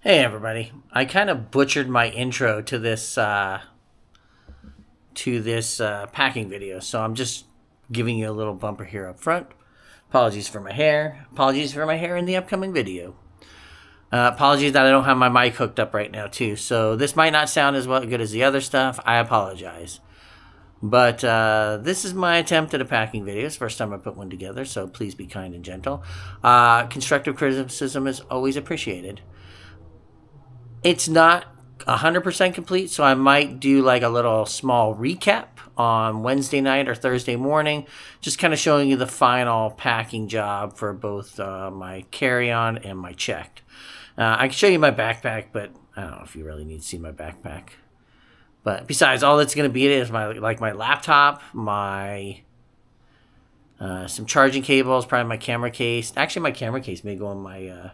Hey everybody! I kind of butchered my intro to this packing video, so I'm just giving you a little bumper here up front. Apologies for my hair. Apologies for my hair in the upcoming video. Apologies that I don't have my mic hooked up right now too, so this might not sound as good as the other stuff. I apologize. But this is my attempt at a packing video. It's the first time I put one together, so please be kind and gentle. Constructive criticism is always appreciated. It's not 100% complete, so I might do like a little small recap on Wednesday night or Thursday morning, just kind of showing you the final packing job for both my carry-on and my check. I can show you my backpack, but I don't know if you really need to see my backpack. But besides, all that's going to be it is my laptop, my some charging cables, probably my camera case. Actually, my camera case may go on my...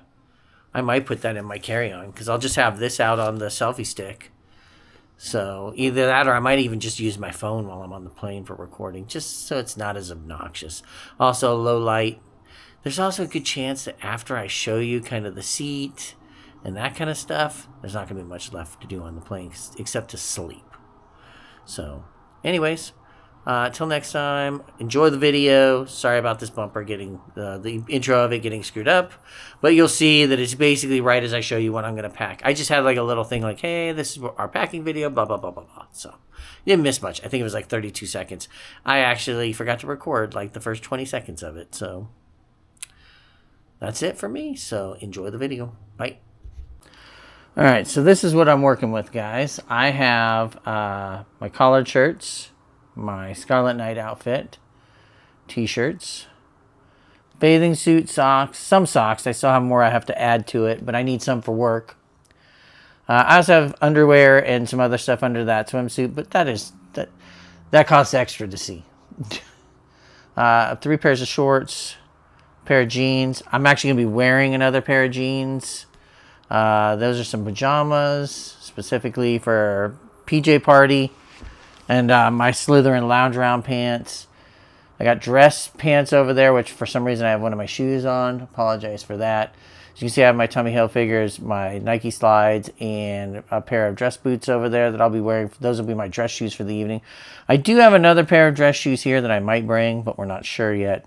I might put that in my carry-on because I'll just have this out on the selfie stick. So either that or I might even just use my phone while I'm on the plane for recording, just so it's not as obnoxious. Also, low light. There's also a good chance that after I show you kind of the seat and that kind of stuff, there's not going to be much left to do on the plane except to sleep. So, anyways, till next time, enjoy the video. Sorry about this bumper getting the intro of it getting screwed up, but you'll see that it's basically right as I show you what I'm going to pack. I just had like a little thing like, hey, this is our packing video, blah, blah, blah, blah, blah. So you didn't miss much. I think it was like 32 seconds. I actually forgot to record like the first 20 seconds of it. So that's it for me. So enjoy the video. Bye. All right. So this is what I'm working with, guys. I have my collared shirts, my Scarlet Night outfit, t-shirts, bathing suit, socks, some socks. I still have more I have to add to it, but I need some for work. I also have underwear and some other stuff under that swimsuit, but that costs extra to see. 3 pairs of shorts, a pair of jeans. I'm actually going to be wearing another pair of jeans. Those are some pajamas, specifically for PJ party. And my Slytherin lounge around pants. I got dress pants over there, which for some reason I have one of my shoes on. Apologize for that. As you can see, I have my Tommy Hilfigers, my Nike slides, and a pair of dress boots over there that I'll be wearing. Those will be my dress shoes for the evening. I do have another pair of dress shoes here that I might bring, but we're not sure yet.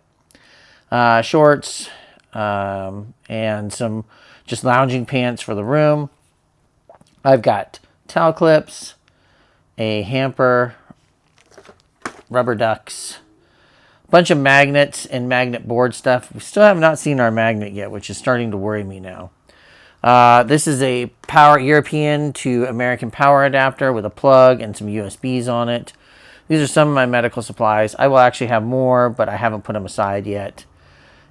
Shorts, and some just lounging pants for the room. I've got towel clips, a hamper, rubber ducks, a bunch of magnets and magnet board stuff. We still have not seen our magnet yet, which is starting to worry me now. This is a European to American power adapter with a plug and some USBs on it. These are some of my medical supplies. I will actually have more, but I haven't put them aside yet.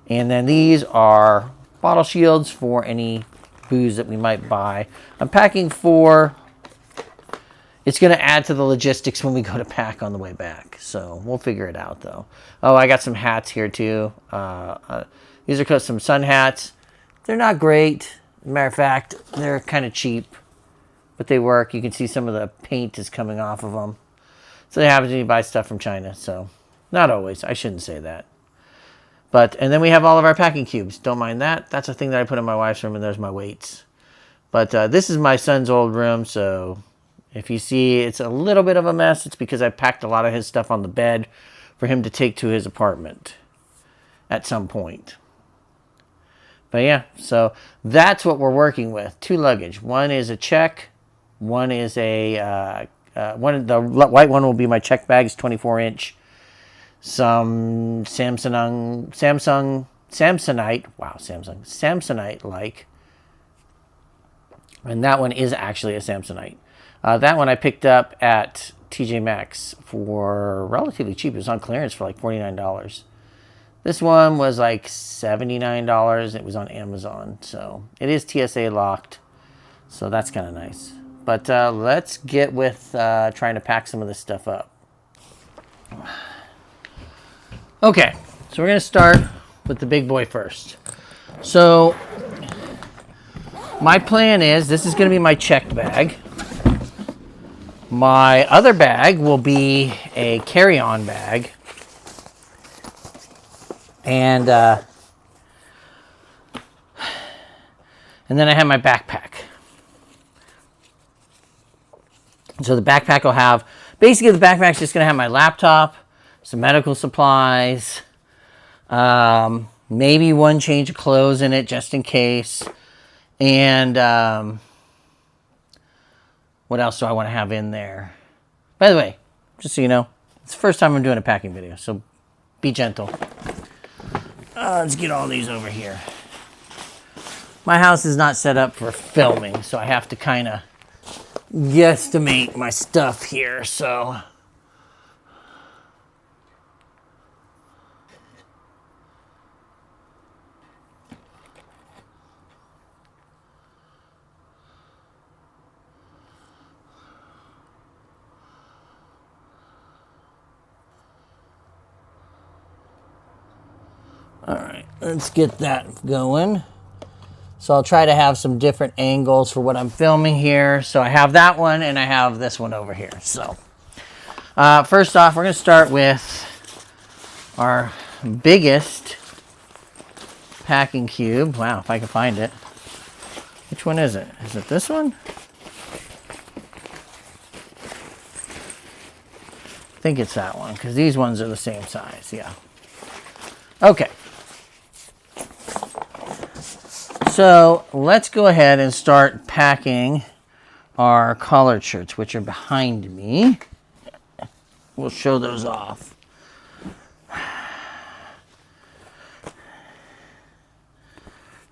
And then these are bottle shields for any booze that we might buy. I'm packing 4. It's going to add to the logistics when we go to pack on the way back. So we'll figure it out, though. Oh, I got some hats here, too. These are some sun hats. They're not great. As a matter of fact, they're kind of cheap. But they work. You can see some of the paint is coming off of them. So they happen to buy stuff from China. So not always. I shouldn't say that. And then we have all of our packing cubes. Don't mind that. That's a thing that I put in my wife's room, and there's my weights. But this is my son's old room, so... if you see it's a little bit of a mess, it's because I packed a lot of his stuff on the bed for him to take to his apartment at some point. But yeah, so that's what we're working with. 2 luggage. One is a check. One is the white one will be my check bags, 24-inch. Some Samsonite like. And that one is actually a Samsonite. That one I picked up at TJ Maxx for relatively cheap. It was on clearance for like $49. This one was like $79. It was on Amazon. So it is TSA locked. So that's kind of nice. But let's get with trying to pack some of this stuff up. Okay, so we're going to start with the big boy first. So my plan is this is going to be my checked bag. My other bag will be a carry-on bag. And then I have my backpack. So the backpack will have, basically the backpack's just going to have my laptop, some medical supplies, maybe one change of clothes in it just in case. And what else do I want to have in there? By the way, just so you know, it's the first time I'm doing a packing video, so be gentle. Let's get all these over here. My house is not set up for filming, so I have to kind of guesstimate my stuff here, so. All right, let's get that going. So I'll try to have some different angles for what I'm filming here. So I have that one and I have this one over here. So first off, we're going to start with our biggest packing cube. Wow, if I can find it. Which one is it? Is it this one? I think it's that one because these ones are the same size. Yeah. Okay. So let's go ahead and start packing our collared shirts, which are behind me. We'll show those off.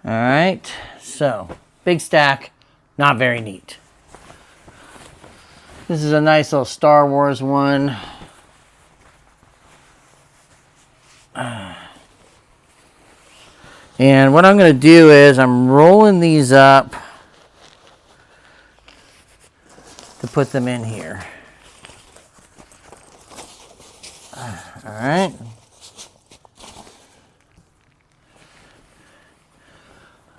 All right, so big stack, not very neat. This is a nice little Star Wars one. And what I'm going to do is I'm rolling these up to put them in here. All right.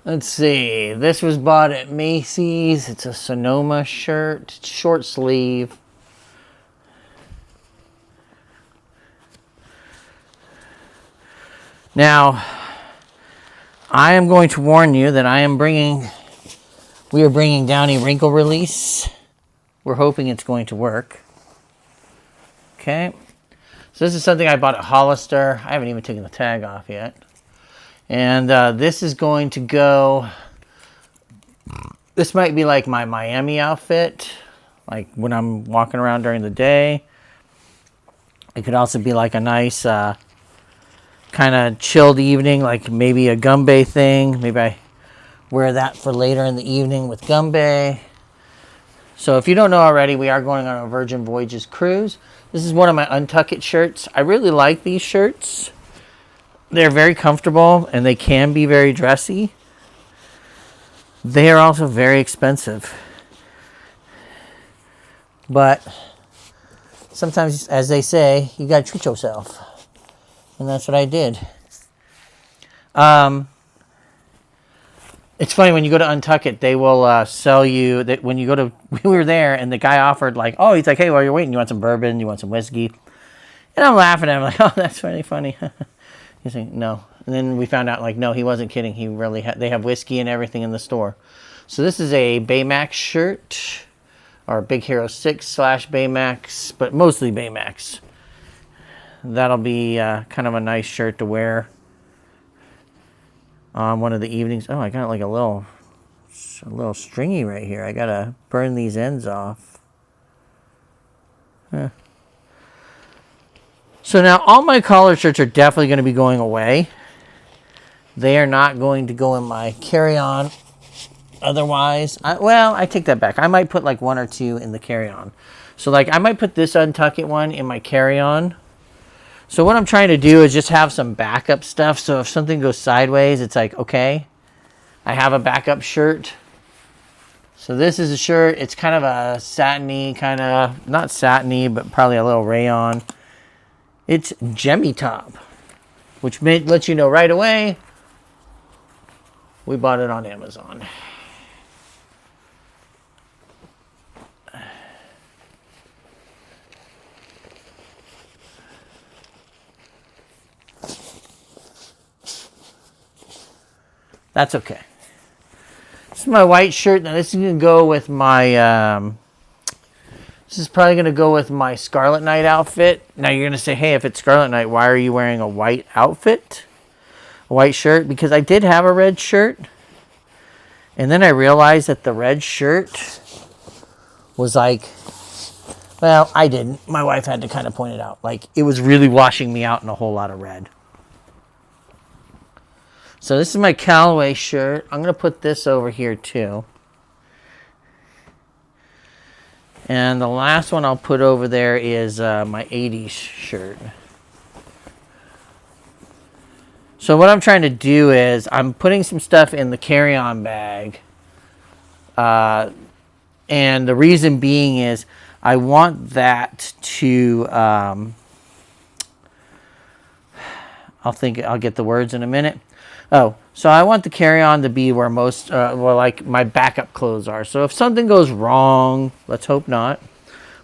Let's see. This was bought at Macy's. It's a Sonoma shirt. It's short sleeve. Now, I am going to warn you that we are bringing down a wrinkle release. We're hoping it's going to work. Okay. So this is something I bought at Hollister. I haven't even taken the tag off yet. And this is going to go, this might be like my Miami outfit, like when I'm walking around during the day. It could also be like a nice kind of chilled evening, like maybe a gumbe thing. Maybe I wear that for later in the evening with gumbe. So if you don't know already, we are going on a Virgin Voyages cruise. This is one of my Untuck It shirts. I really like these shirts. They're very comfortable and they can be very dressy. They are also very expensive. But sometimes, as they say, you gotta treat yourself. And that's what I did. It's funny, when you go to Untuck It, they will sell you, that when you go to, we were there and the guy offered like, oh, he's like, hey, while you're waiting, you want some bourbon, you want some whiskey? And I'm laughing at him like, oh, that's really funny. He's like, no. And then we found out like, no, he wasn't kidding. He really they have whiskey and everything in the store. So this is a Baymax shirt, or Big Hero 6 / Baymax, but mostly Baymax. That'll be kind of a nice shirt to wear on one of the evenings. Oh, I got like a little stringy right here. I gotta burn these ends off. Huh. So now all my collared shirts are definitely going to be going away. They are not going to go in my carry-on. Otherwise, I take that back. I might put like 1 or 2 in the carry-on. So like I might put this Untuck It one in my carry-on. So what I'm trying to do is just have some backup stuff. So if something goes sideways, it's like, okay, I have a backup shirt. So this is a shirt. It's kind of a satiny, kind of, not satiny, but probably a little rayon. It's Jemmy Top, which lets you know right away we bought it on Amazon. That's okay. This is my white shirt. Now this is going to go with my This is probably going to go with my Scarlet Knight outfit. Now you're going to say, hey, if it's Scarlet Knight, why are you wearing a white outfit? A white shirt? Because I did have a red shirt. And then I realized that the red shirt was like, well, I didn't. My wife had to kind of point it out. Like, it was really washing me out in a whole lot of red. So this is my Callaway shirt. I'm going to put this over here too. And the last one I'll put over there is my 80s shirt. So what I'm trying to do is I'm putting some stuff in the carry-on bag. And the reason being is I want that to... I'll get the words in a minute. Oh, so I want the carry-on to be where most, like my backup clothes are. So if something goes wrong, let's hope not.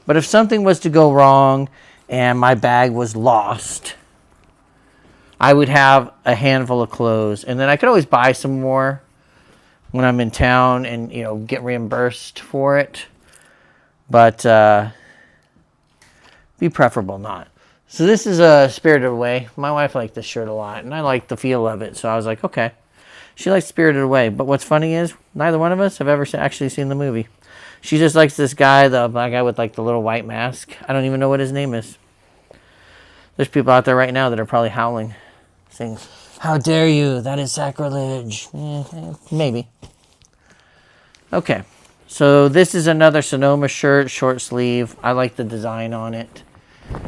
But if something was to go wrong and my bag was lost, I would have a handful of clothes. And then I could always buy some more when I'm in town and, you know, get reimbursed for it. But be preferable not. So this is a Spirited Away. My wife liked this shirt a lot, and I liked the feel of it. So I was like, okay. She likes Spirited Away. But what's funny is neither one of us have ever actually seen the movie. She just likes this guy, the black guy with like the little white mask. I don't even know what his name is. There's people out there right now that are probably howling, saying, "How dare you? That is sacrilege." Maybe. Okay. So this is another Sonoma shirt, short sleeve. I like the design on it.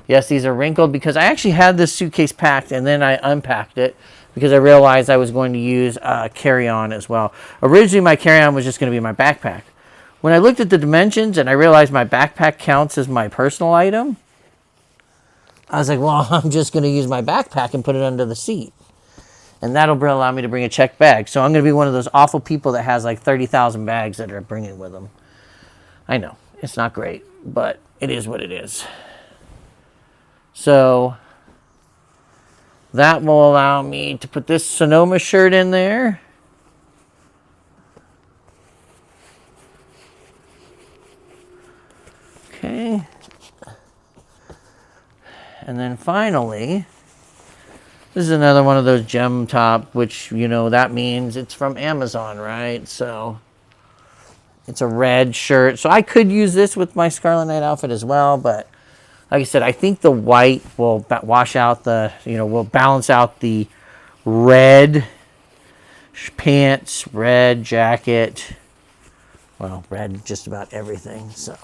Yes, these are wrinkled because I actually had this suitcase packed and then I unpacked it because I realized I was going to use carry-on as well. Originally, my carry-on was just going to be my backpack. When I looked at the dimensions and I realized my backpack counts as my personal item, I was like, well, I'm just going to use my backpack and put it under the seat. And that'll allow me to bring a checked bag. So I'm going to be one of those awful people that has like 30,000 bags that are bringing with them. I know, it's not great, but it is what it is. So that will allow me to put this Sonoma shirt in there. Okay. And then finally, this is another one of those gem top, which, you know, that means it's from Amazon, right? So it's a red shirt. So I could use this with my Scarlet Knight outfit as well, but like I said, I think the white will wash out the, you know, will balance out the red pants, red jacket. Well, red just about everything. So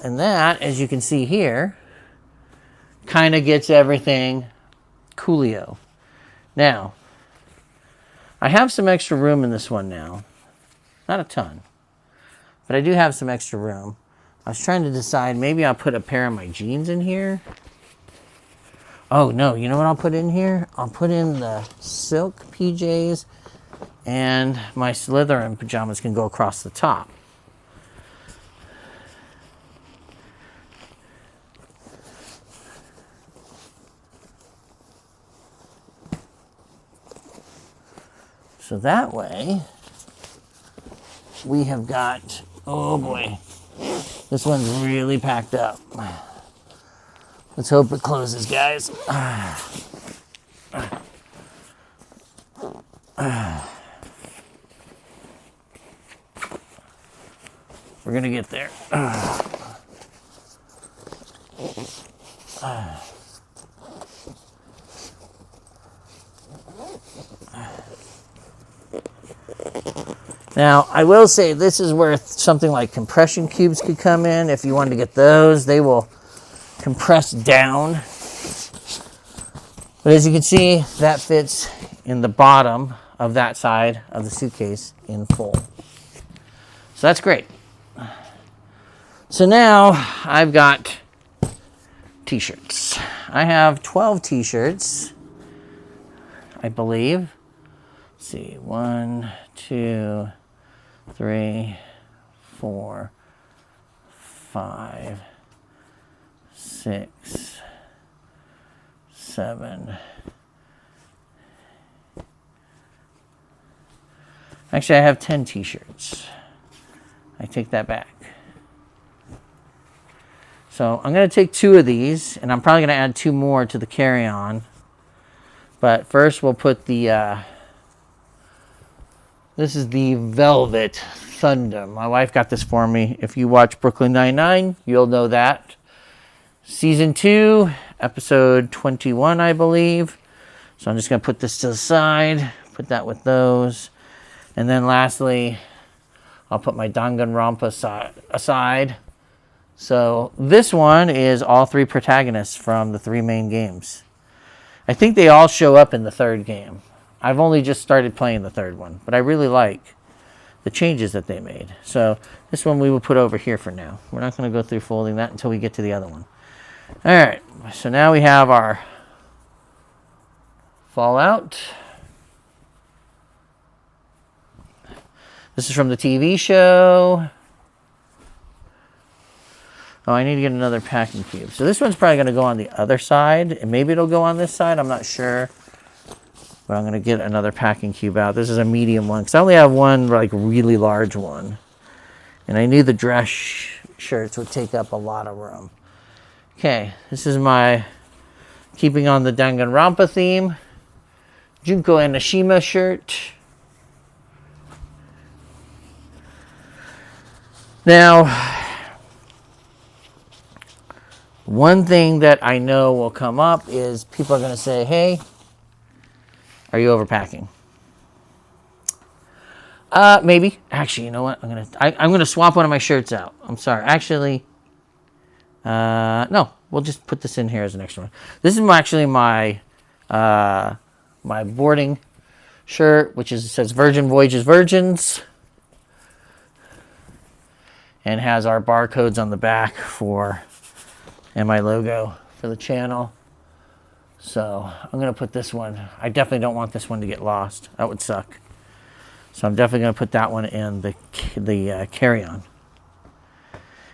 and that, as you can see here, kind of gets everything coolio. Now, I have some extra room in this one now. Not a ton, but I do have some extra room. I was trying to decide, maybe I'll put a pair of my jeans in here. Oh, no, you know what I'll put in here? I'll put in the silk PJs, and my Slytherin pajamas can go across the top. So that way, we have got, oh boy, this one's really packed up. Let's hope it closes, guys. We're gonna get there. Now, I will say this is where something like compression cubes could come in. If you wanted to get those, they will compress down. But as you can see, that fits in the bottom of that side of the suitcase in full. So that's great. So now I've got t-shirts. I have 12 t-shirts, I believe. Let's see, 1, 2, 3, 4, 5, 6, 7. Actually, I have 10 t-shirts. I take that back. So I'm going to take 2 of these, and I'm probably going to add 2 more to the carry-on. But first we'll put the, this is the Velvet Thunder. My wife got this for me. If you watch Brooklyn Nine-Nine, you'll know that. Season 2, episode 21, I believe. So I'm just going to put this to the side, put that with those. And then lastly, I'll put my Danganronpa aside. So this one is all 3 protagonists from the 3 main games. I think they all show up in the 3rd game. I've only just started playing the 3rd one, but I really like the changes that they made. So this one we will put over here for now. We're not going to go through folding that until we get to the other one. All right, so now we have our Fallout. This is from the TV show. Oh, I need to get another packing cube. So this one's probably going to go on the other side, and maybe it'll go on this side. I'm not sure. But I'm going to get another packing cube out. This is a medium one, because I only have one, like, really large one. And I knew the dress shirts would take up a lot of room. Okay, this is my, keeping on the Danganronpa theme, Junko Enoshima shirt. Now, one thing that I know will come up is people are going to say, hey, are you overpacking? Maybe. Actually, you know what? I'm gonna swap one of my shirts out. I'm sorry. Actually, no. We'll just put this in here as an extra one. This is actually my my boarding shirt, which is, it says Virgin Voyages Virgins, and has our barcodes on the back and my logo for the channel. So I'm going to put this one. I definitely don't want this one to get lost. That would suck. So I'm definitely going to put that one in the carry-on.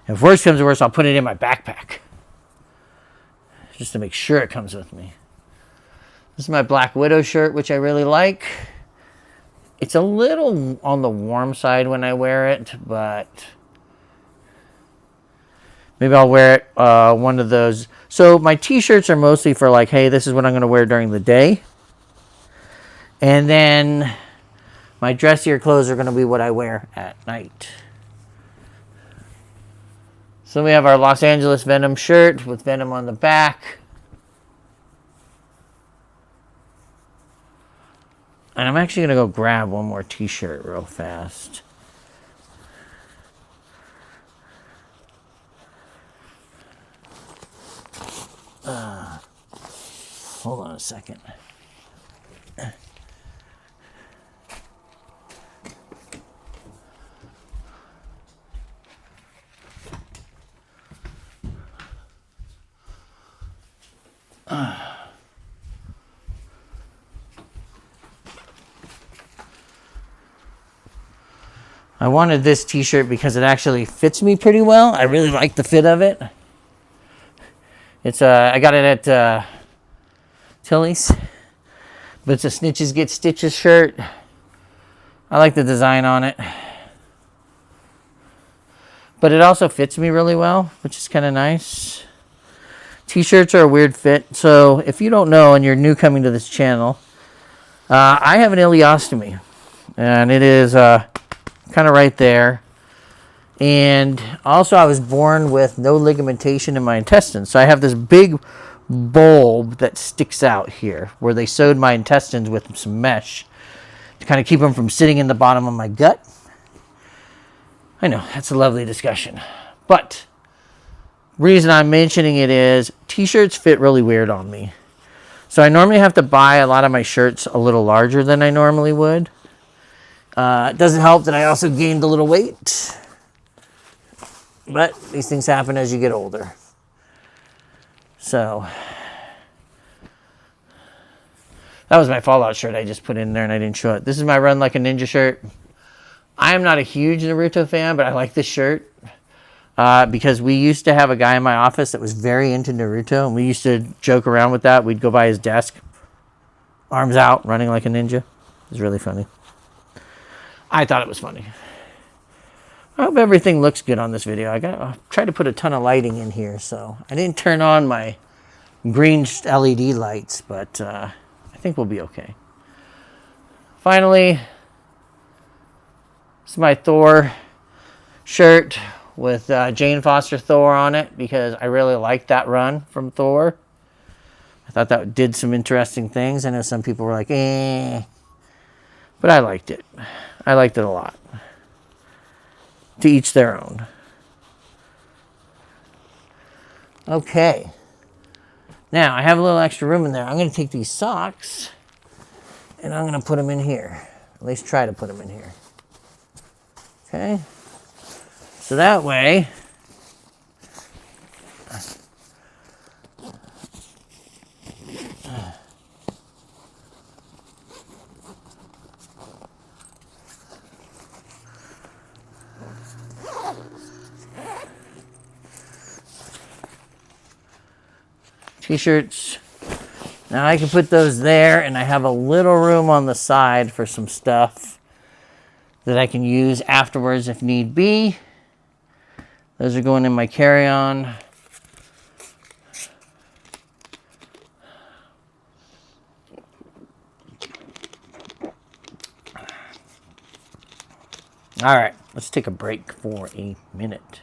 If worse comes to worse, I'll put it in my backpack, just to make sure it comes with me. This is my Black Widow shirt, which I really like. It's a little on the warm side when I wear it, but maybe I'll wear it one of those. So my t-shirts are mostly for like, hey, this is what I'm going to wear during the day. And then my dressier clothes are going to be what I wear at night. So we have our Los Angeles Venom shirt with Venom on the back. And I'm actually going to go grab one more t-shirt real fast. Hold on a second. I wanted this t-shirt because it actually fits me pretty well. I really like the fit of it. It's I got it at Tilly's, but it's a Snitches Get Stitches shirt. I like the design on it, but it also fits me really well, which is kind of nice. T-shirts are a weird fit, so if you don't know and you're new coming to this channel, I have an ileostomy, and it is kind of right there. And also I was born with no ligamentation in my intestines. So I have this big bulb that sticks out here where they sewed my intestines with some mesh to kind of keep them from sitting in the bottom of my gut. I know, that's a lovely discussion. But reason I'm mentioning it is t-shirts fit really weird on me. So I normally have to buy a lot of my shirts a little larger than I normally would. It doesn't help that I also gained a little weight. But these things happen as you get older. So that was my Fallout shirt I just put in there and I didn't show it. This is my Run Like a Ninja shirt. I am not a huge Naruto fan, but I like this shirt because we used to have a guy in my office that was very into Naruto, and we used to joke around with that. We'd go by his desk, arms out, running like a ninja. It was really funny. I thought it was funny. I hope everything looks good on this video. I tried to put a ton of lighting in here, so I didn't turn on my green LED lights, but I think we'll be okay. Finally, this is my Thor shirt with Jane Foster Thor on it because I really liked that run from Thor. I thought that did some interesting things. I know some people were like, eh, but I liked it. I liked it a lot. To each their own. Okay. Now, I have a little extra room in there. I'm going to take these socks and I'm going to put them in here. At least try to put them in here. Okay. So that way, t-shirts. Now I can put those there, and I have a little room on the side for some stuff that I can use afterwards if need be. Those are going in my carry-on. All right, let's take a break for a minute.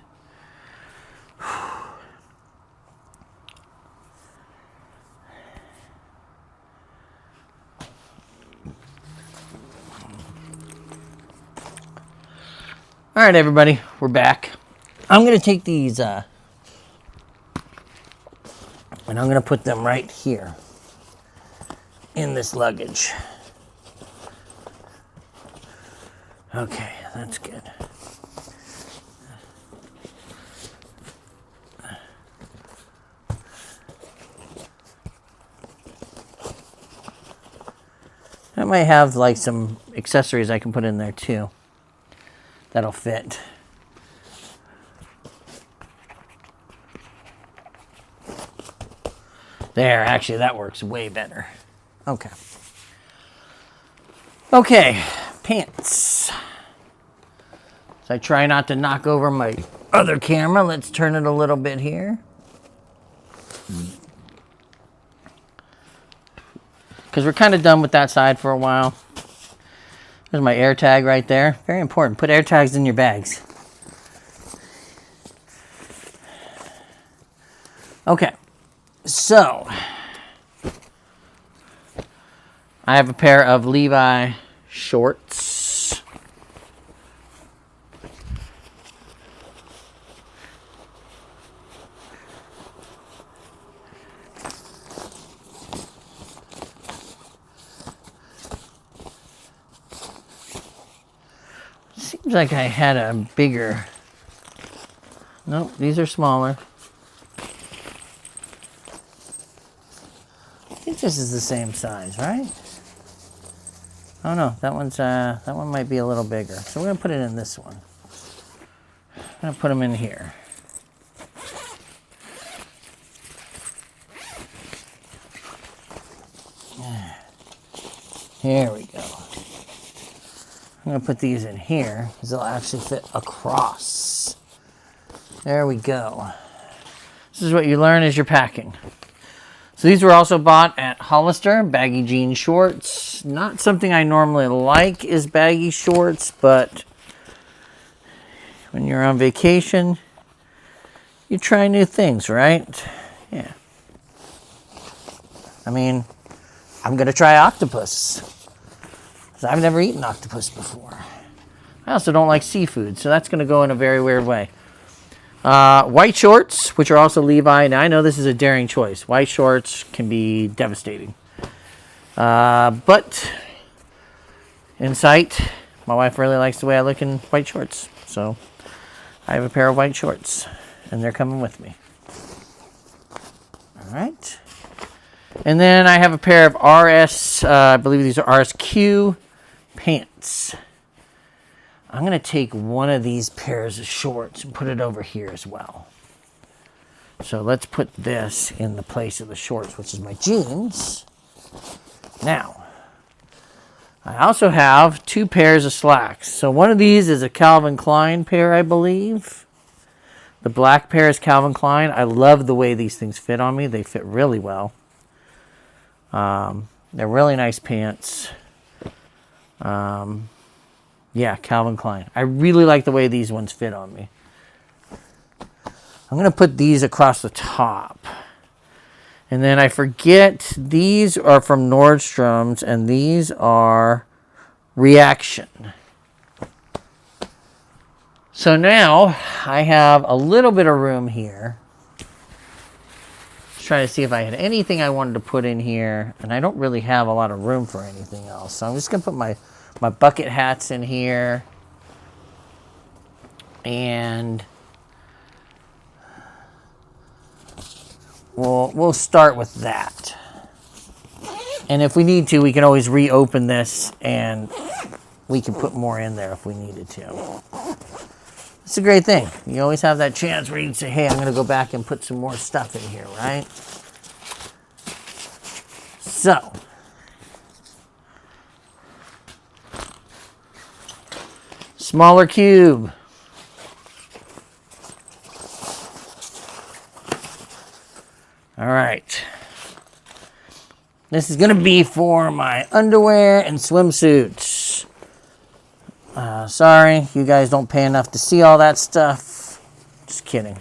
All right, everybody, we're back. I'm going to take these and I'm going to put them right here in this luggage. Okay, that's good. I might have like some accessories I can put in there too. That'll fit. There, actually, that works way better. Okay. Okay, pants. So I try not to knock over my other camera. Let's turn it a little bit here. Because we're kind of done with that side for a while. There's my air tag right there. Very important. Put air tags in your bags. Okay. So, I have a pair of Levi shorts. Seems like I had a bigger. Nope, these are smaller. I think this is the same size, right? Oh no, that one might be a little bigger. So we're gonna put it in this one. I'm gonna put them in here. Here we go. I'm gonna put these in here because they'll actually fit across. There we go. This is what you learn as you're packing. So these were also bought at Hollister, baggy jean shorts. Not something I normally like is baggy shorts, but when you're on vacation, you try new things, right? Yeah. I mean, I'm gonna try octopus. Because I've never eaten octopus before. I also don't like seafood, so that's gonna go in a very weird way. White shorts, which are also Levi. Now, I know this is a daring choice. White shorts can be devastating. But in sight, my wife really likes the way I look in white shorts. So I have a pair of white shorts, and they're coming with me. All right. And then I have a pair of RS, I believe these are RSQ pants. I'm going to take one of these pairs of shorts and put it over here as well. So let's put this in the place of the shorts, which is my jeans. Now, I also have 2 pairs of slacks. So one of these is a Calvin Klein pair, I believe. The black pair is Calvin Klein. I love the way these things fit on me. They fit really well. They're really nice pants. Yeah, Calvin Klein. I really like the way these ones fit on me. I'm going to put these across the top. And then I forget, these are from Nordstrom's, and these are Reaction. So now I have a little bit of room here. Just trying to see if I had anything I wanted to put in here, and I don't really have a lot of room for anything else. So I'm just going to put my bucket hats in here. And we'll start with that. And if we need to, we can always reopen this and we can put more in there if we needed to. It's a great thing. You always have that chance where you can say, hey, I'm going to go back and put some more stuff in here, right? So, smaller cube. All right. This is going to be for my underwear and swimsuits. Sorry, you guys don't pay enough to see all that stuff. Just kidding.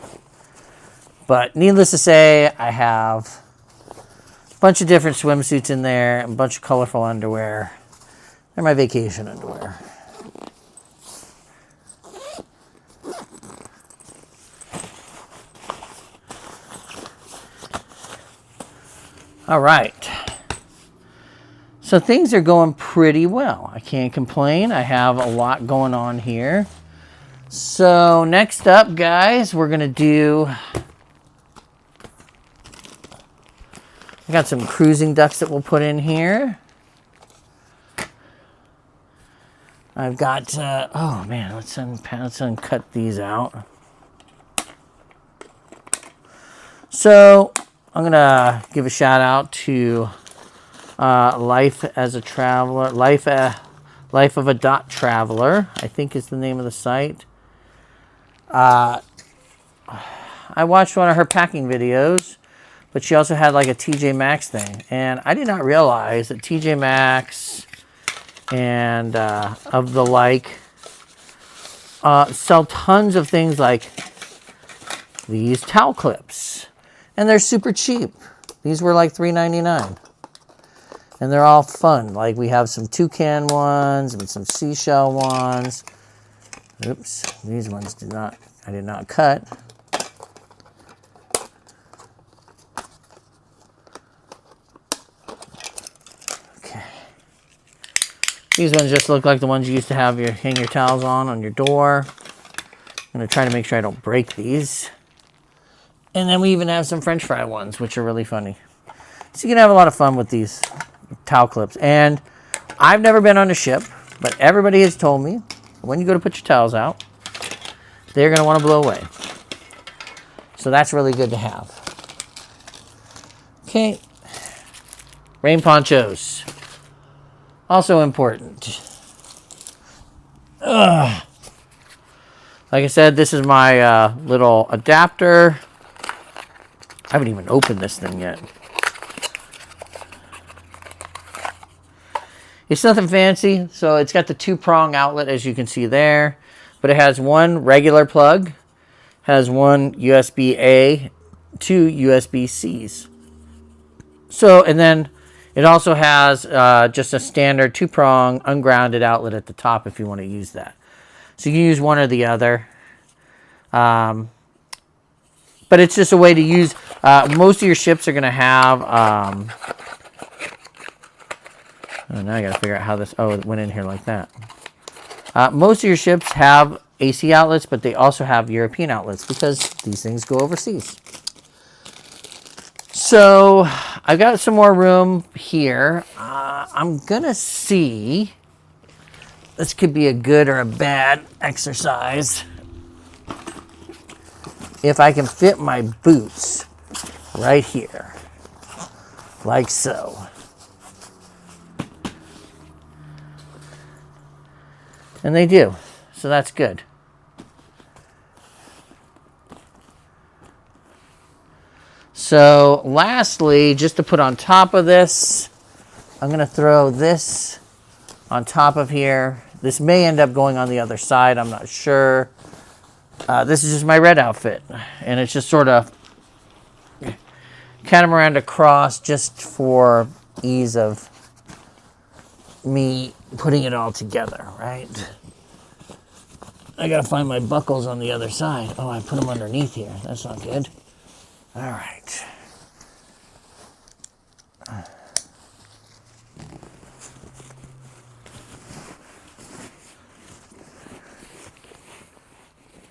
But needless to say, I have a bunch of different swimsuits in there, and a bunch of colorful underwear. They're my vacation underwear. All right. So things are going pretty well. I can't complain. I have a lot going on here. So next up, guys, we're going to do... I got some cruising ducks that we'll put in here. I've got... oh, man, let's uncut these out. So I'm going to give a shout out to... Life as a Traveler, Life of a Dot Traveler, I think is the name of the site. I watched one of her packing videos, but she also had like a TJ Maxx thing, and I did not realize that TJ Maxx and of the like sell tons of things like these towel clips, and they're super cheap. These were like $3.99. And they're all fun. Like we have some toucan ones and some seashell ones. Oops, these ones I did not cut. Okay. These ones just look like the ones you used to have hang your towels on your door. I'm gonna try to make sure I don't break these. And then we even have some French fry ones, which are really funny. So you can have a lot of fun with these towel clips. And I've never been on a ship, but everybody has told me when you go to put your towels out, they're going to want to blow away. So that's really good to have. Okay. Rain ponchos. Also important. Ugh. Like I said, this is my little adapter. I haven't even opened this thing yet. It's nothing fancy, so it's got the 2-prong outlet as you can see there, but it has one regular plug, has one USB-A, 2 USB-Cs. So, and then it also has just a standard 2-prong ungrounded outlet at the top if you want to use that. So you can use one or the other. But it's just a way to use, most of your ships are going to have... oh, now I got to figure out how this... oh, it went in here like that. Most of your ships have AC outlets, but they also have European outlets because these things go overseas. So I've got some more room here. I'm going to see... this could be a good or a bad exercise. If I can fit my boots right here. Like so. And they do. So that's good. So lastly, just to put on top of this, I'm going to throw this on top of here. This may end up going on the other side. I'm not sure. This is just my red outfit. And it's just sort of catamaran across just for ease of me putting it all together, right? I got to find my buckles on the other side. Oh, I put them underneath here. That's not good. All right.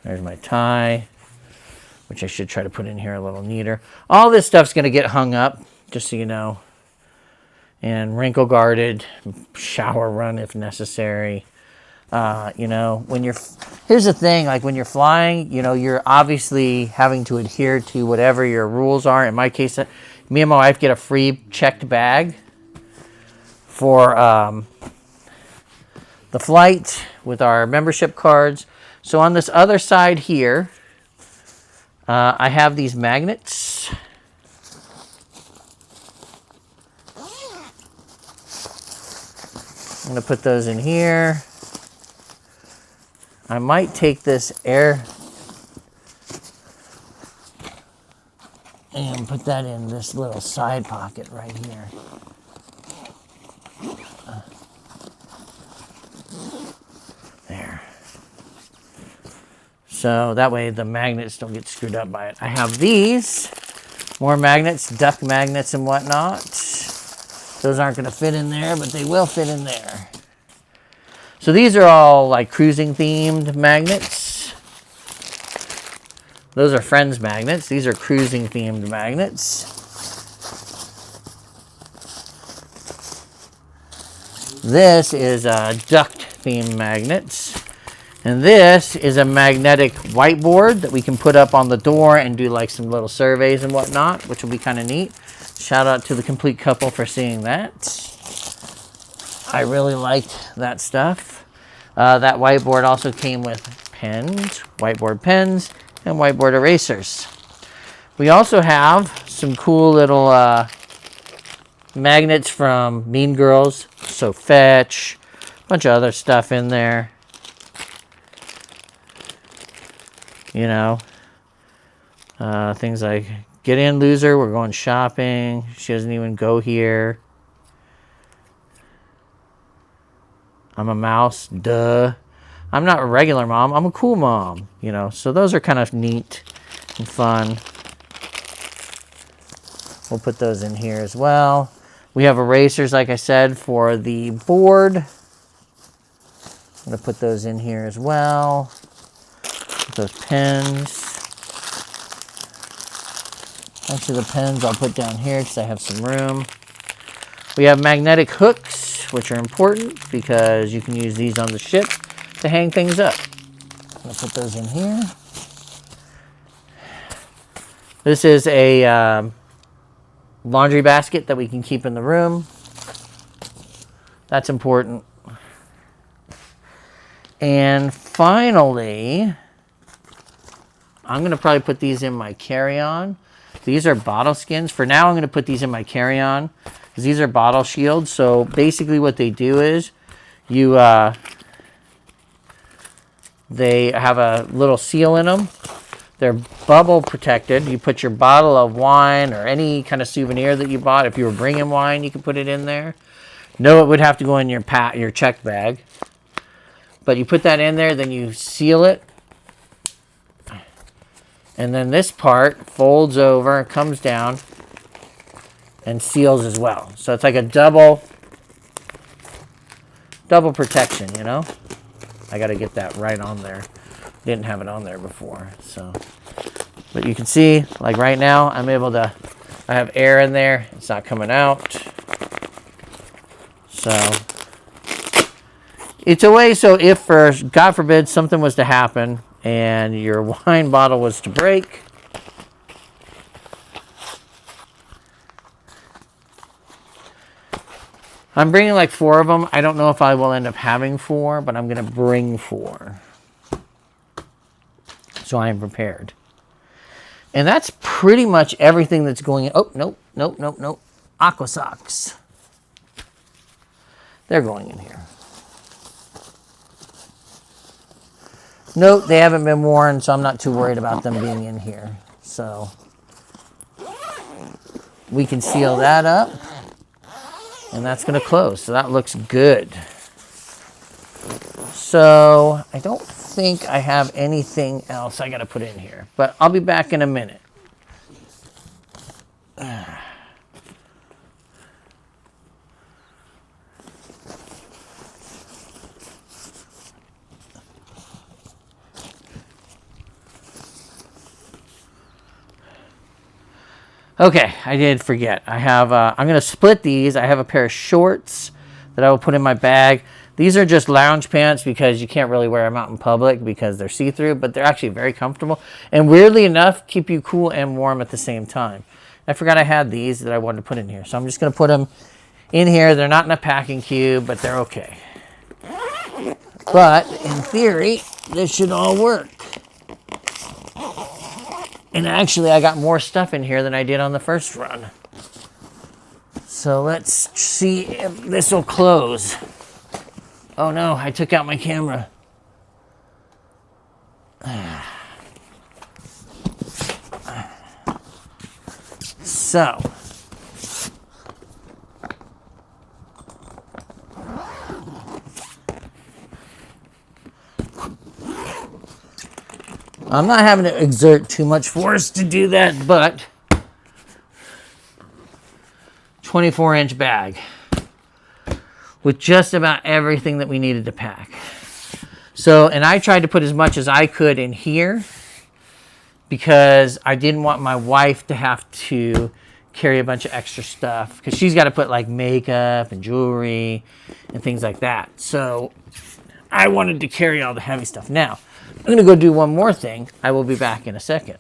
There's my tie, which I should try to put in here a little neater. All this stuff's going to get hung up, just so you know, and wrinkle guarded, shower run if necessary. You know, here's the thing, like when you're flying, you know, you're obviously having to adhere to whatever your rules are. In my case, me and my wife get a free checked bag for the flight with our membership cards. So on this other side here, I have these magnets. I'm going to put those in here. I might take this air and put that in this little side pocket right here. There. So that way the magnets don't get screwed up by it. I have these, more magnets, duck magnets and whatnot. Those aren't going to fit in there, but they will fit in there. So these are all like cruising themed magnets. Those are Friends magnets. These are cruising themed magnets. This is duct themed magnets. And this is a magnetic whiteboard that we can put up on the door and do like some little surveys and whatnot, which will be kind of neat. Shout out to the Complete Couple for seeing that. I really liked that stuff. That whiteboard also came with pens, whiteboard pens, and whiteboard erasers. We also have some cool little magnets from Mean Girls, So Fetch, a bunch of other stuff in there. You know, things like, get in, loser, we're going shopping. She doesn't even go here. I'm a mouse, duh. I'm not a regular mom, I'm a cool mom, you know. So those are kind of neat and fun. We'll put those in here as well. We have erasers, like I said, for the board. I'm going to put those in here as well. Put those pens. Actually, the pens I'll put down here because I have some room. We have magnetic hooks, which are important because you can use these on the ship to hang things up. I'm going to put those in here. This is a laundry basket that we can keep in the room. That's important. And finally, I'm going to probably put these in my carry-on. These are bottle skins. For now, I'm going to put these in my carry-on because these are bottle shields. So basically what they do is they have a little seal in them. They're bubble protected. You put your bottle of wine or any kind of souvenir that you bought. If you were bringing wine, you can put it in there. No, it would have to go in your check bag. But you put that in there, then you seal it. And then this part folds over, comes down, and seals as well. So it's like a double protection, you know? I got to get that right on there. Didn't have it on there before, so. But you can see, like right now, I have air in there. It's not coming out. So it's a way, so if, for God forbid, something was to happen and your wine bottle was to break, I'm bringing like 4 of them. I don't know if I will end up having 4, but I'm going to bring 4. So I am prepared. And that's pretty much everything that's going in. Oh, nope. Aqua socks. They're going in here. Nope, they haven't been worn, so I'm not too worried about them being in here. So we can seal that up. And that's going to close. So that looks good. So I don't think I have anything else I got to put in here. But I'll be back in a minute. Okay, I did forget. I have, I'm going to split these. I have a pair of shorts that I will put in my bag. These are just lounge pants because you can't really wear them out in public because they're see-through, but they're actually very comfortable. And weirdly enough, keep you cool and warm at the same time. I forgot I had these that I wanted to put in here. So I'm just going to put them in here. They're not in a packing cube, but they're okay. But in theory, this should all work. And actually, I got more stuff in here than I did on the first run. So let's see if this will close. Oh no, I took out my camera. So. I'm not having to exert too much force to do that, but 24-inch bag with just about everything that we needed to pack. So, and I tried to put as much as I could in here because I didn't want my wife to have to carry a bunch of extra stuff because she's got to put like makeup and jewelry and things like that. So I wanted to carry all the heavy stuff. Now, I'm going to go do one more thing. I will be back in a second.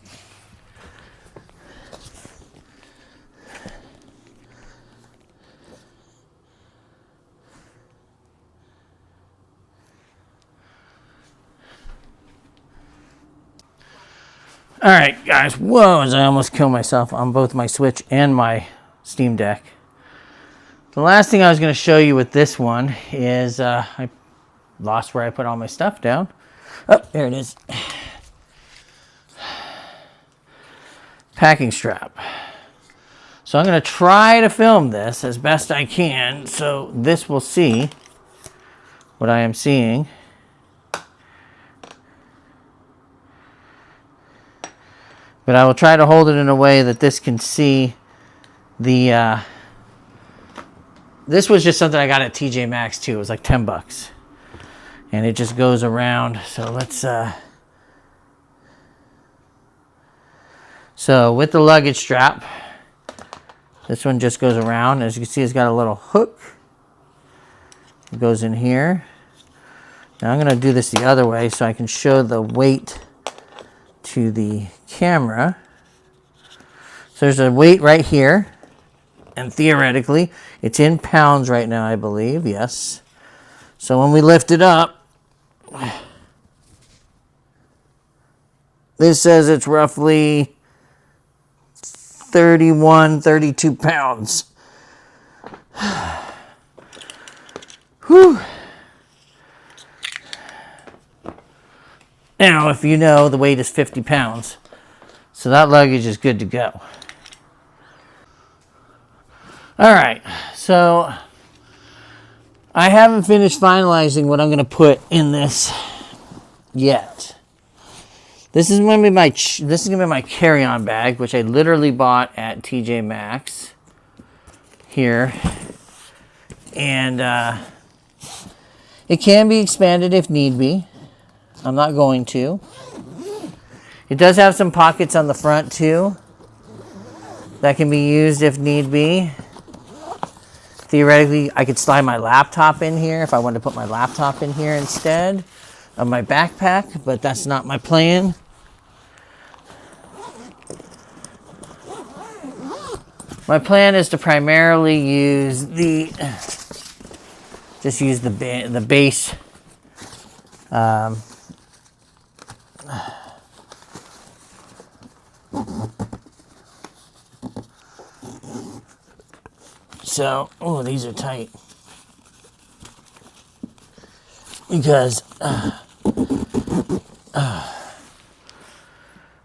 All right, guys. Whoa, as I almost killed myself on both my Switch and my Steam Deck. The last thing I was going to show you with this one is I lost where I put all my stuff down. Oh, there it is. Packing strap. So I'm going to try to film this as best I can so this will see what I am seeing. But I will try to hold it in a way that this can see the... This was just something I got at TJ Maxx too. It was like $10. And it just goes around. So let's... So with the luggage strap, this one just goes around. As you can see, it's got a little hook. It goes in here. Now I'm going to do this the other way so I can show the weight to the camera. So there's a weight right here. And theoretically, it's in pounds right now, I believe. Yes. So when we lift it up, this says it's roughly 31, 32 pounds. Whew. Now, if you know, the weight is 50 pounds. So that luggage is good to go. All right, so I haven't finished finalizing what I'm going to put in this yet. This is going to be my carry-on bag, which I literally bought at TJ Maxx here, and it can be expanded if need be. I'm not going to. It does have some pockets on the front too that can be used if need be. Theoretically, I could slide my laptop in here if I wanted to put my laptop in here instead of my backpack, but that's not my plan. My plan is to primarily use the just use the base. So, oh, these are tight. Because,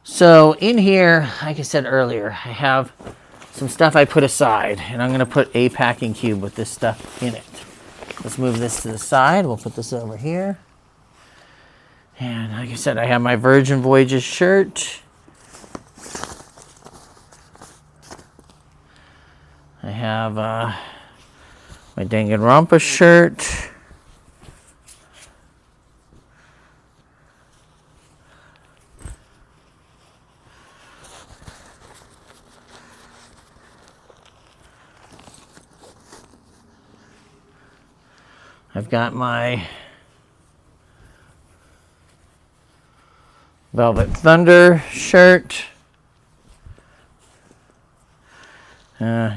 so in here, like I said earlier, I have some stuff I put aside, and I'm going to put a packing cube with this stuff in it. Let's move this to the side. We'll put this over here. And like I said, I have my Virgin Voyages shirt. I have my Danganronpa shirt. I've got my Velvet Thunder shirt.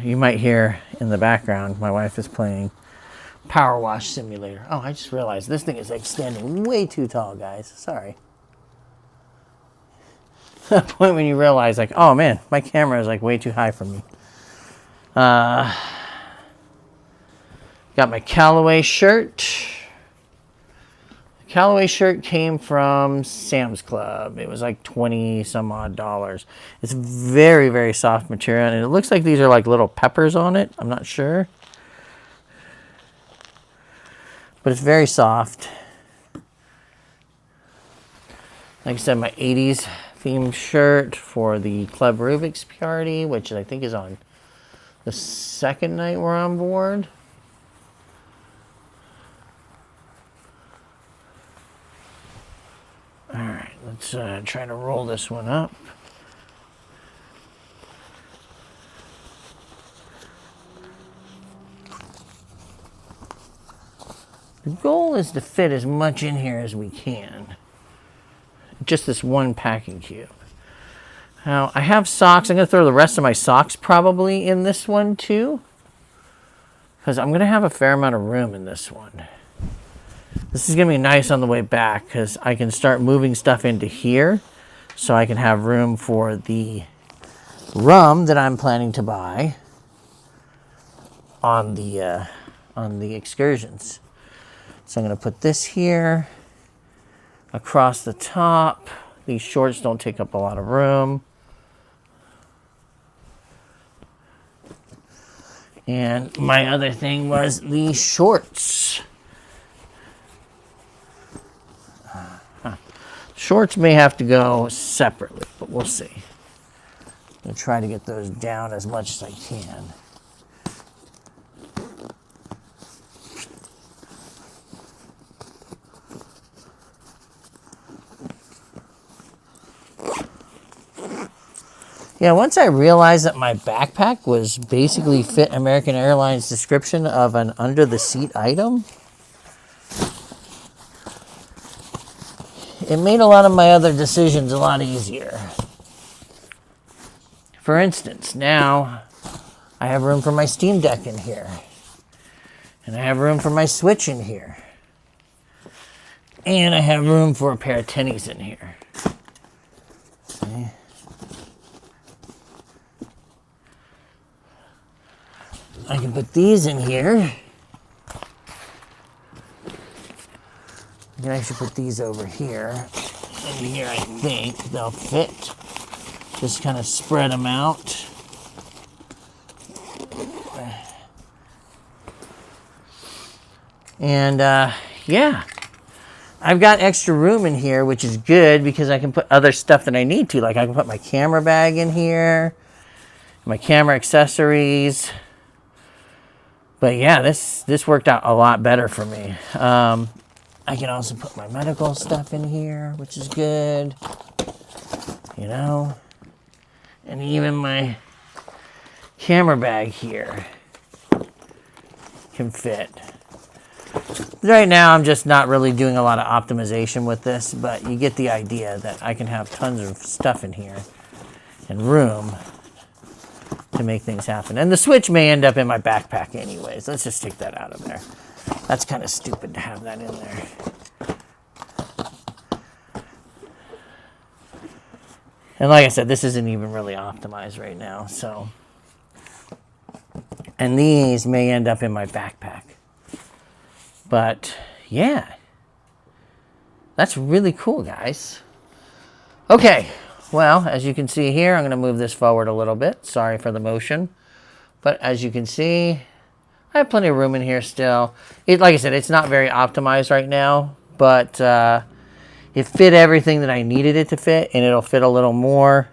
You might hear in the background, my wife is playing Power Wash Simulator. Oh, I just realized this thing is like standing way too tall, guys. Sorry. That point when you realize, like, oh man, my camera is like way too high for me. Got my Callaway shirt. The Callaway shirt came from Sam's Club. It was like 20 some odd dollars. It's very, very soft material, and it looks like these are like little peppers on it. I'm not sure. But it's very soft. Like I said, my 80s themed shirt for the Club Rubik's party, which I think is on the second night we're on board. All right, let's try to roll this one up. The goal is to fit as much in here as we can. Just this one packing cube. Now, I have socks. I'm going to throw the rest of my socks probably in this one too, because I'm going to have a fair amount of room in this one. This is going to be nice on the way back because I can start moving stuff into here so I can have room for the rum that I'm planning to buy on the excursions. So I'm going to put this here across the top. These shorts don't take up a lot of room. And my other thing was these shorts. Shorts may have to go separately, but we'll see. I'm going to try to get those down as much as I can. Yeah, once I realized that my backpack was basically fit American Airlines description of an under-the-seat item, it made a lot of my other decisions a lot easier. For instance, now I have room for my Steam Deck in here. And I have room for my Switch in here. And I have room for a pair of tennies in here. See? I can put these in here. I can actually put these over here. In here, I think they'll fit. Just kind of spread them out. And yeah, I've got extra room in here, which is good because I can put other stuff that I need to. Like I can put my camera bag in here, my camera accessories. But yeah, this worked out a lot better for me. I can also put my medical stuff in here, which is good. You know, and even my camera bag here can fit. Right now, I'm just not really doing a lot of optimization with this, but you get the idea that I can have tons of stuff in here and room to make things happen. And the Switch may end up in my backpack anyways. Let's just take that out of there. That's kind of stupid to have that in there. And like I said, this isn't even really optimized right now, so. And these may end up in my backpack. But, yeah. That's really cool, guys. Okay, well, as you can see here, I'm going to move this forward a little bit. Sorry for the motion. But as you can see, I have plenty of room in here still. Like I said, it's not very optimized right now, but it fit everything that I needed it to fit, and it'll fit a little more.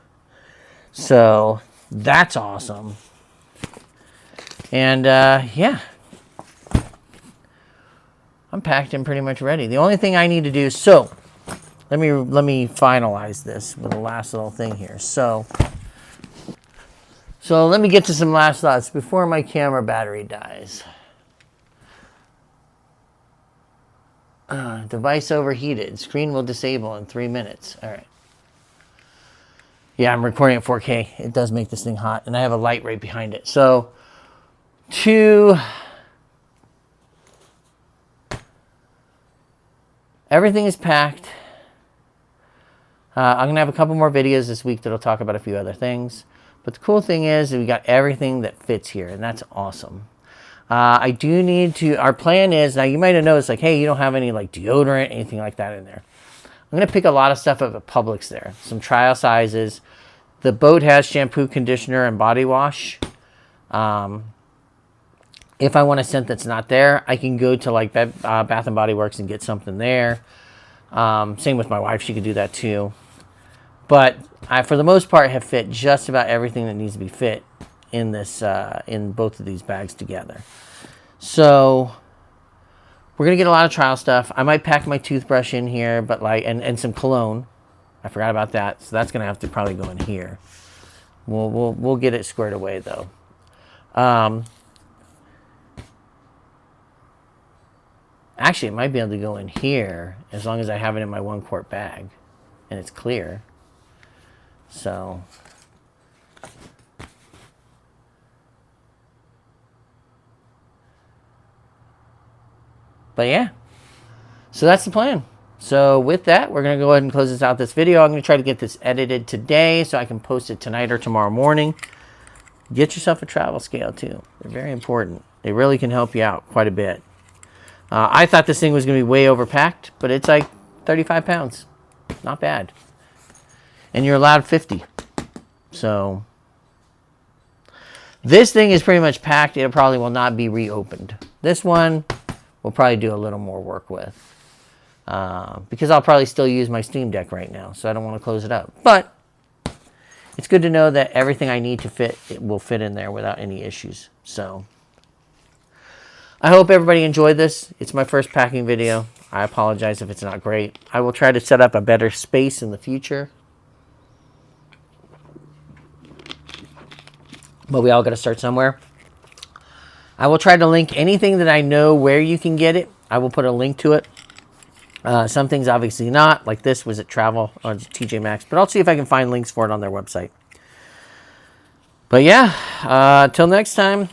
So that's awesome. And yeah, I'm packed and pretty much ready. The only thing I need to do, so let me finalize this with the last little thing here. So let me get to some last thoughts before my camera battery dies. Device overheated. Screen will disable in 3 minutes. All right. Yeah, I'm recording at 4K. It does make this thing hot, and I have a light right behind it. So, everything is packed. I'm going to have a couple more videos this week that'll talk about a few other things. But the cool thing is we got everything that fits here, and that's awesome. I do need to, our plan is, now you might have noticed, like, hey, you don't have any, like, deodorant, anything like that in there. I'm going to pick a lot of stuff up at Publix there. Some trial sizes. The boat has shampoo, conditioner, and body wash. If I want a scent that's not there, I can go to, like, Bath and Body Works and get something there. Same with my wife. She could do that, too. But I, for the most part, have fit just about everything that needs to be fit in this, in both of these bags together. So we're gonna get a lot of trial stuff. I might pack my toothbrush in here, but like, and some cologne. I forgot about that, so that's gonna have to probably go in here. We'll get it squared away though. Actually, it might be able to go in here as long as I have it in my 1 quart bag, and it's clear. So. But yeah, so that's the plan. So with that, we're going to go ahead and close this video. I'm going to try to get this edited today so I can post it tonight or tomorrow morning. Get yourself a travel scale too. They're very important. They really can help you out quite a bit. I thought this thing was going to be way overpacked, but it's like 35 pounds. Not bad. And you're allowed 50. So this thing is pretty much packed. It probably will not be reopened. This one we'll probably do a little more work with. Because I'll probably still use my Steam Deck right now, so I don't want to close it up. But it's good to know that everything I need to fit, it will fit in there without any issues. So I hope everybody enjoyed this. It's my first packing video. I apologize if it's not great. I will try to set up a better space in the future. But we all got to start somewhere. I will try to link anything that I know where you can get it. I will put a link to it. Some things obviously not, like this was at Travel on TJ Maxx, but I'll see if I can find links for it on their website. But yeah, till next time,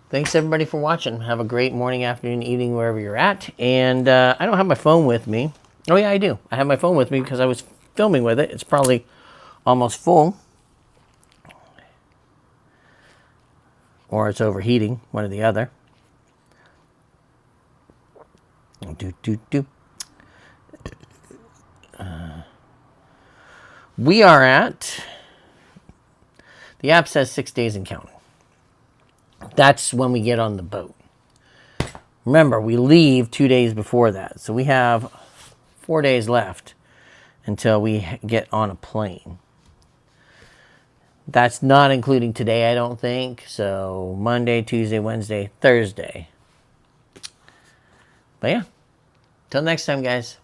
thanks everybody for watching. Have a great morning, afternoon, evening, wherever you're at. And I don't have my phone with me. Oh yeah, I do. I have my phone with me because I was filming with it. It's probably almost full. Or it's overheating, one or the other. We are at, the app says 6 days and counting. That's when we get on the boat. Remember, we leave 2 days before that. So we have 4 days left until we get on a plane. That's not including today, I don't think. So Monday, Tuesday, Wednesday, Thursday. But yeah, till next time, guys.